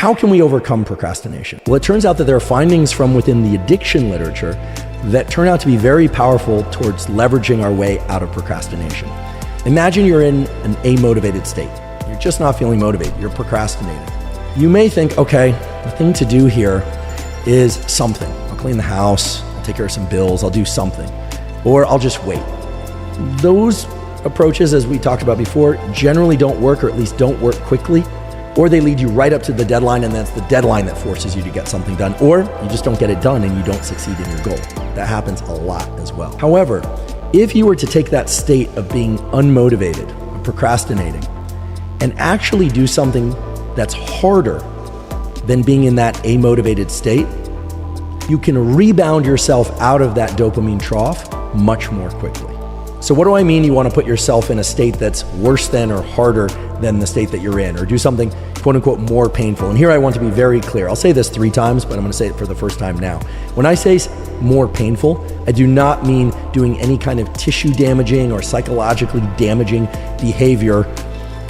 how can we overcome procrastination? Well, it turns out that there are findings from within the addiction literature that turn out to be very powerful towards leveraging our way out of procrastination. Imagine you're in an amotivated state. You're just not feeling motivated. You're procrastinating. You may think, okay, the thing to do here is something. I'll clean the house, I'll take care of some bills, I'll do something, or I'll just wait. Those approaches, as we talked about before, generally don't work, or at least don't work quickly, or they lead you right up to the deadline, and that's the deadline that forces you to get something done, or you just don't get it done and you don't succeed in your goal. That happens a lot as well. However, if you were to take that state of being unmotivated, of procrastinating, and actually do something that's harder than being in that amotivated state, you can rebound yourself out of that dopamine trough much more quickly. So what do I mean you want to put yourself in a state that's worse than or harder than the state that you're in, or do something quote unquote more painful? And here I want to be very clear. I'll say this 3 times, but I'm going to say it for the first time now. When I say more painful, I do not mean doing any kind of tissue damaging or psychologically damaging behavior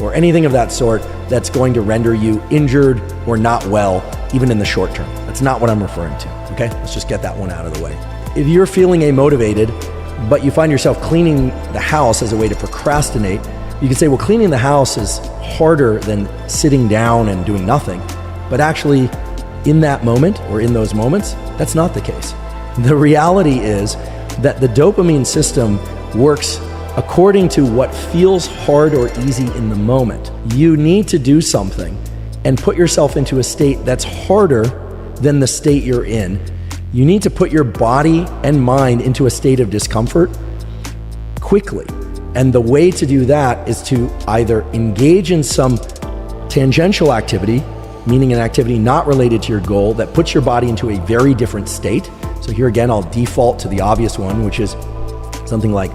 or anything of that sort that's going to render you injured or not well, even in the short term. That's not what I'm referring to, okay? Let's just get that one out of the way. If you're feeling amotivated, but you find yourself cleaning the house as a way to procrastinate, you can say, well, cleaning the house is harder than sitting down and doing nothing. But actually, in that moment or in those moments, that's not the case. The reality is that the dopamine system works according to what feels hard or easy in the moment. You need to do something and put yourself into a state that's harder than the state you're in. You need to put your body and mind into a state of discomfort quickly. And the way to do that is to either engage in some tangential activity, meaning an activity not related to your goal that puts your body into a very different state. So here again, I'll default to the obvious one, which is something like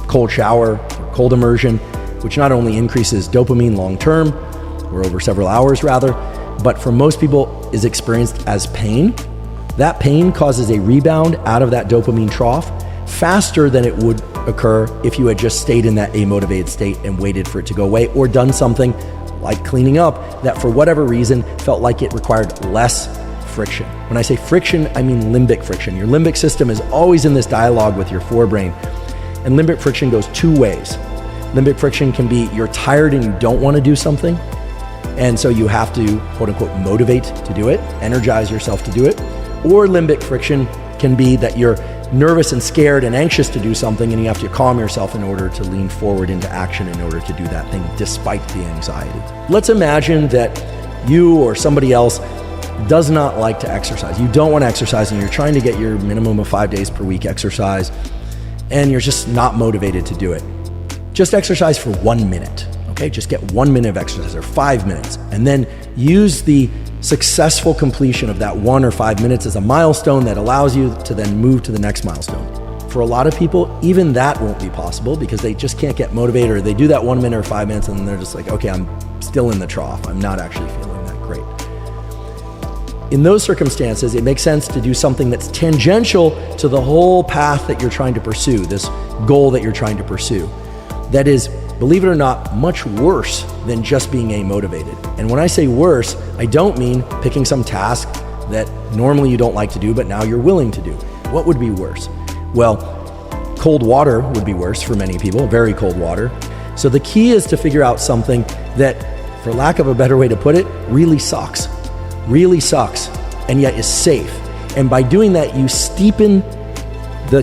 cold shower or cold immersion, which not only increases dopamine long-term, or over several hours rather, but for most people is experienced as pain. That pain causes a rebound out of that dopamine trough faster than it would occur if you had just stayed in that amotivated state and waited for it to go away, or done something like cleaning up that for whatever reason felt like it required less friction. When I say friction, I mean limbic friction. Your limbic system is always in this dialogue with your forebrain, and limbic friction goes 2 ways. Limbic friction can be you're tired and you don't want to do something, and so you have to quote unquote motivate to do it, energize yourself to do it. Or limbic friction can be that you're nervous and scared and anxious to do something, and you have to calm yourself in order to lean forward into action in order to do that thing despite the anxiety. Let's imagine that you or somebody else does not like to exercise. You don't want to exercise and you're trying to get your minimum of 5 days per week exercise, and you're just not motivated to do it. Just exercise for 1 minute, okay? Just get 1 minute of exercise or 5 minutes, and then use the successful completion of that 1 or 5 minutes as a milestone that allows you to then move to the next milestone. For a lot of people, even that won't be possible because they just can't get motivated, or they do that 1 minute or 5 minutes and then they're just like, okay, I'm still in the trough. I'm not actually feeling that great. In those circumstances, it makes sense to do something that's tangential to the whole path that you're trying to pursue, this goal that you're trying to pursue. That is, believe it or not, much worse than just being amotivated. And when I say worse, I don't mean picking some task that normally you don't like to do, but now you're willing to do. What would be worse? Well, cold water would be worse for many people, very cold water. So the key is to figure out something that, for lack of a better way to put it, really sucks, and yet is safe. And by doing that, you steepen the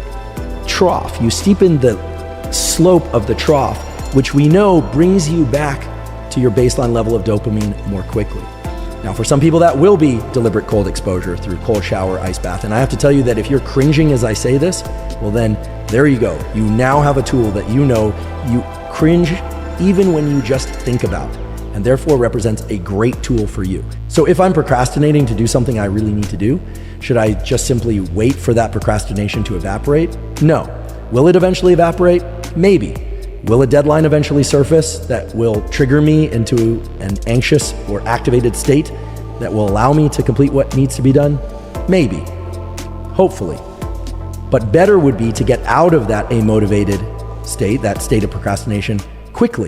trough, you steepen the slope of the trough, which we know brings you back to your baseline level of dopamine more quickly. Now, for some people, that will be deliberate cold exposure through cold shower, ice bath. And I have to tell you that if you're cringing as I say this, well then, there you go. You now have a tool that you know you cringe even when you just think about, and therefore represents a great tool for you. So if I'm procrastinating to do something I really need to do, should I just simply wait for that procrastination to evaporate? No. Will it eventually evaporate? Maybe. Will a deadline eventually surface that will trigger me into an anxious or activated state that will allow me to complete what needs to be done? Maybe. Hopefully. But better would be to get out of that amotivated state, that state of procrastination, quickly.